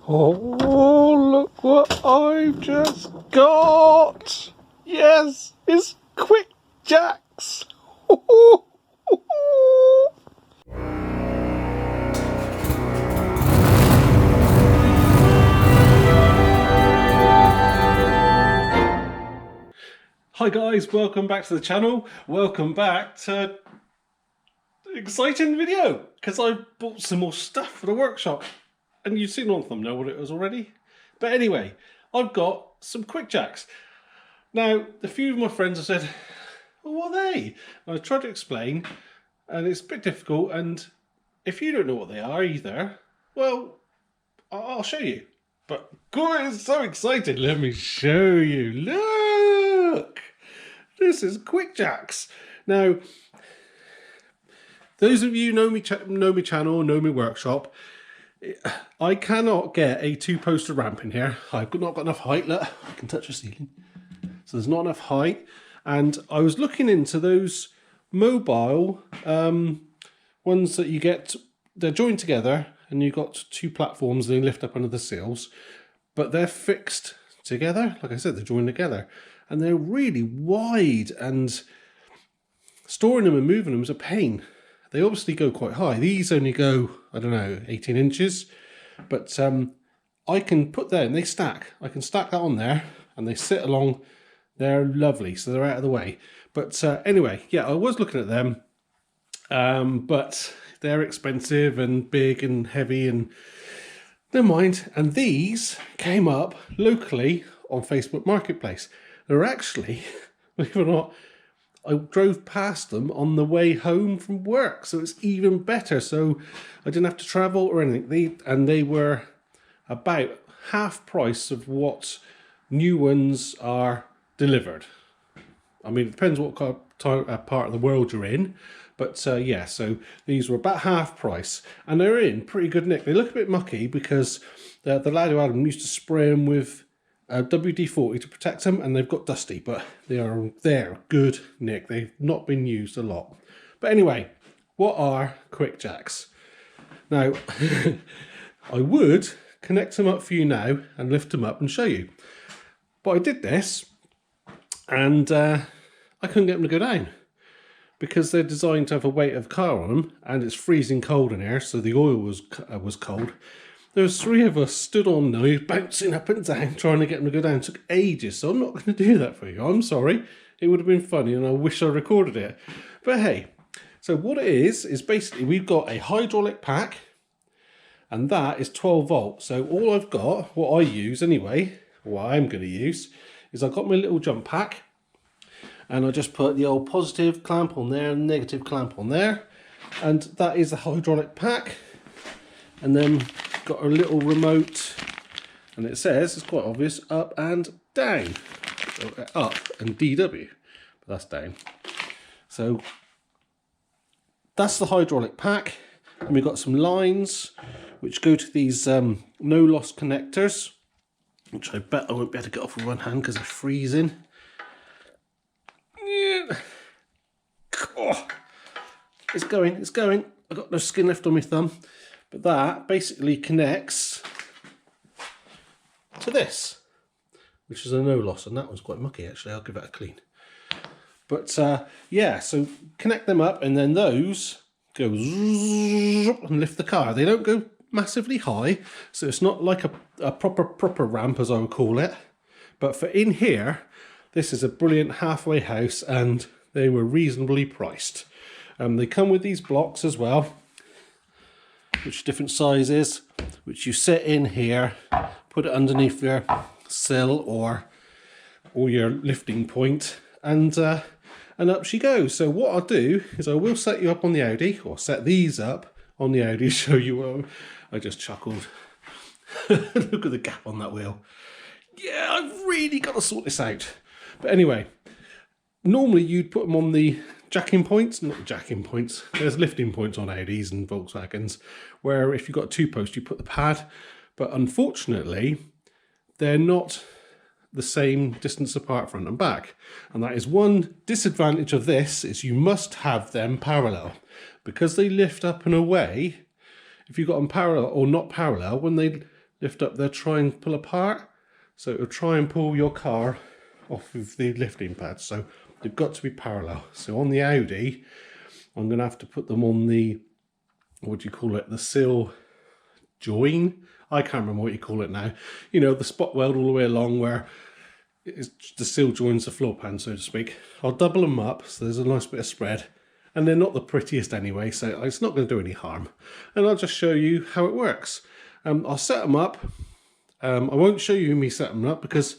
Oh, look what I've just got! Yes, it's QuickJacks! Hi guys, welcome back to the channel. Welcome back to an exciting video because I bought some more stuff for the workshop. And you've seen on the thumbnail what it was already. But anyway, I've got some QuickJacks. Now, a few of my friends have said, well, what are they? And I tried to explain, and it's a bit difficult. And if you don't know what they are either, well, I'll show you. But God, it's so exciting. Let me show you. Look! This is QuickJacks. Now, those of you know me channel, know me workshop, I cannot get a two-poster ramp in here. I've not got enough height. Look, I can touch the ceiling. So there's not enough height. And I was looking into those mobile ones that you get, they're joined together and you've got two platforms and they lift up under the sills, but they're fixed together. Like I said, they're joined together and they're really wide, and storing them and moving them is a pain. They obviously go quite high. These only go, I don't know, 18 inches. But I can put there and they stack. I can stack that on there and they sit along. They're lovely, so they're out of the way. But anyway, yeah, I was looking at them. But they're expensive and big and heavy and never mind. And these came up locally on Facebook Marketplace. They're actually, believe it or not, I drove past them on the way home from work, so it's even better. So I didn't have to travel or anything. They were about half price of what new ones are delivered. I mean, it depends what part of the world you're in, but yeah. So these were about half price, and they're in pretty good nick. They look a bit mucky because the lad who had them used to spray them with WD-40 to protect them, and they've got dusty, but they're good nick. They've not been used a lot. But anyway, what are QuickJacks? Now, I would connect them up for you now and lift them up and show you. But I did this, and I couldn't get them to go down because they're designed to have a weight of car on them, and it's freezing cold in here, so the oil was cold. There was three of us stood on those, bouncing up and down, trying to get them to go down. It took ages, so I'm not going to do that for you. I'm sorry. It would have been funny, and I wish I recorded it. But hey, so what it is basically we've got a hydraulic pack, and that is 12 volts. So all I've got, what I use anyway, what I'm going to use, is I've got my little jump pack, and I just put the old positive clamp on there and negative clamp on there, and that is the hydraulic pack. And then got a little remote, and it says, it's quite obvious, up and down. So up and DW, but that's down. So that's the hydraulic pack, and we've got some lines which go to these no loss connectors, which I bet I won't be able to get off with one hand because they're freezing. Yeah. Oh, it's going. I've got no skin left on my thumb. But that basically connects to this, which is a no loss, and that one's quite mucky actually. I'll give it a clean. But yeah, so connect them up, and then those go and lift the car. They don't go massively high, so it's not like a proper ramp, as I would call it. But for in here, this is a brilliant halfway house, and they were reasonably priced. They come with these blocks as well, which different sizes, which you set in here, put it underneath your sill or your lifting point, and up she goes. So what I'll do is I will set you up on the Audi, or set these up on the Audi, show you what I just chuckled. Look at the gap on that wheel. Yeah, I've really got to sort this out. But anyway, normally you'd put them on the jacking points, not jacking points, there's lifting points on Audis and Volkswagens, where if you've got a two-post you put the pad, but unfortunately they're not the same distance apart front and back, and that is one disadvantage of this, is you must have them parallel, because they lift up and away. If you've got them parallel or not parallel, when they lift up there, try and pull apart. So it'll try and pull your car off of the lifting pads. So they've got to be parallel. So on the Audi, I'm going to have to put them on the, what do you call it, the sill join? I can't remember what you call it now. You know, the spot weld all the way along where the sill joins the floor pan, so to speak. I'll double them up so there's a nice bit of spread. And they're not the prettiest anyway, so it's not going to do any harm. And I'll just show you how it works. I'll set them up. I won't show you me setting them up because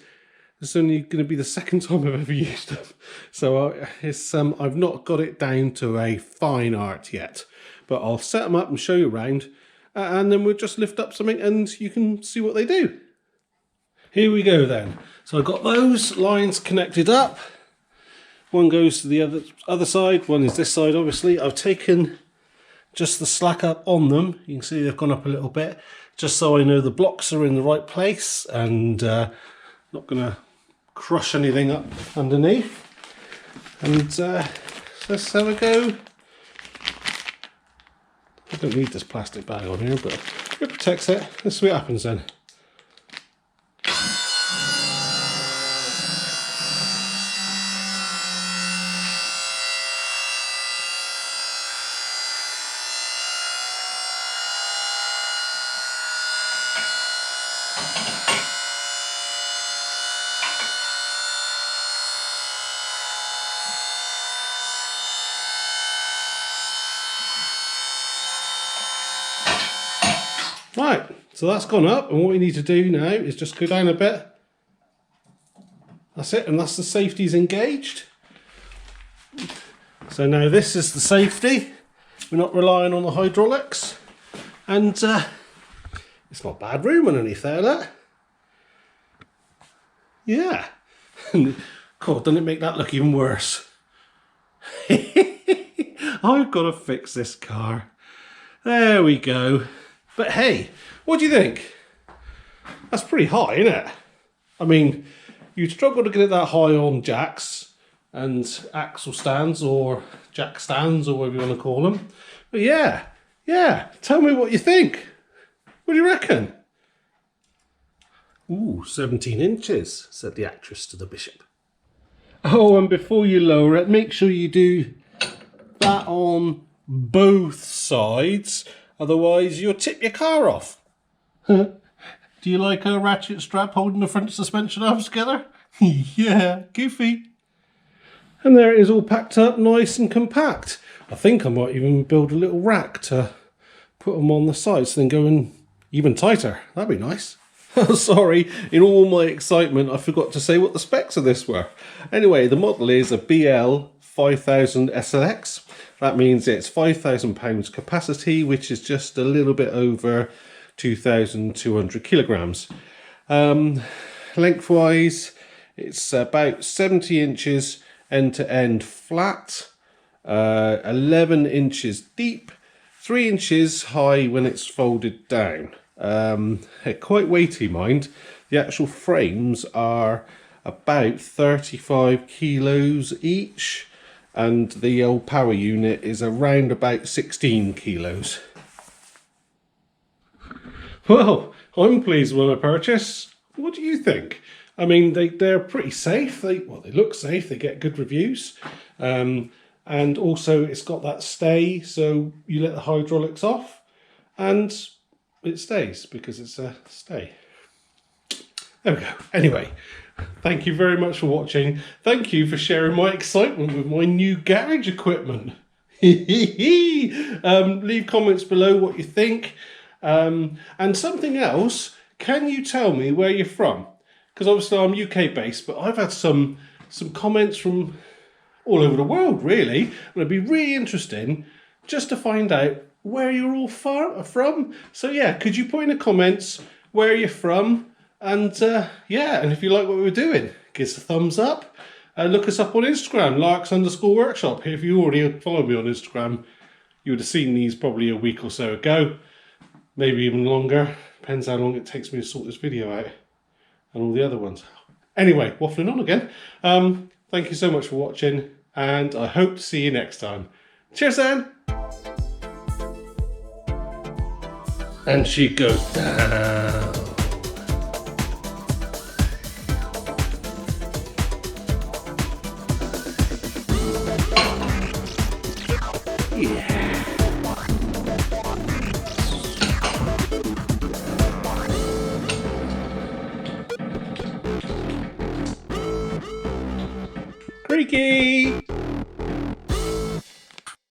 it's only going to be the second time I've ever used them. So I've not got it down to a fine art yet. But I'll set them up and show you around. And then we'll just lift up something and you can see what they do. Here we go then. So I've got those lines connected up. One goes to the other side, one is this side obviously. I've taken just the slack up on them. You can see they've gone up a little bit, just so I know the blocks are in the right place and not going to crush anything up underneath. And let's have a go. I don't need this plastic bag on here, but it protects it. Let's see what happens then. Right, so that's gone up, and what we need to do now is just go down a bit. That's it, and that's the safety's engaged. So now this is the safety. We're not relying on the hydraulics. And it's not bad room underneath there, look. Yeah. God, doesn't it make that look even worse? I've got to fix this car. There we go. But hey, what do you think? That's pretty high, isn't it? I mean, you'd struggle to get it that high on jacks and axle stands or jack stands or whatever you want to call them. But yeah, tell me what you think. What do you reckon? Ooh, 17 inches, said the actress to the bishop. Oh, and before you lower it, make sure you do that on both sides. Otherwise, you'll tip your car off. Do you like a ratchet strap holding the front suspension arms together? Yeah, goofy. And there it is all packed up nice and compact. I think I might even build a little rack to put them on the sides so then go in even tighter. That'd be nice. Sorry, in all my excitement, I forgot to say what the specs of this were. Anyway, the model is a BL 5000 SLX. That means it's £5,000 capacity, which is just a little bit over 2,200 kilograms. Lengthwise, it's about 70 inches end to end flat, 11 inches deep, 3 inches high when it's folded down. Quite weighty, mind. The actual frames are about 35 kilos each. And the old power unit is around about 16 kilos. Well, I'm pleased with my purchase. What do you think? I mean, they're pretty safe. They look safe. They get good reviews. And also it's got that stay, so you let the hydraulics off and it stays because it's a stay. There we go. Anyway. Thank you very much for watching. Thank you for sharing my excitement with my new garage equipment. Leave comments below what you think. And something else, can you tell me where you're from? Because obviously I'm UK based, but I've had some comments from all over the world, really. And it'd be really interesting just to find out where you're all from. So yeah, could you put in the comments where you're from? And yeah, and if you like what we're doing, give us a thumbs up. Look us up on Instagram, Larks_workshop. If you already followed me on Instagram, you would have seen these probably a week or so ago. Maybe even longer. Depends how long it takes me to sort this video out. And all the other ones. Anyway, waffling on again. Thank you so much for watching. And I hope to see you next time. Cheers then. And she goes down. Freaky!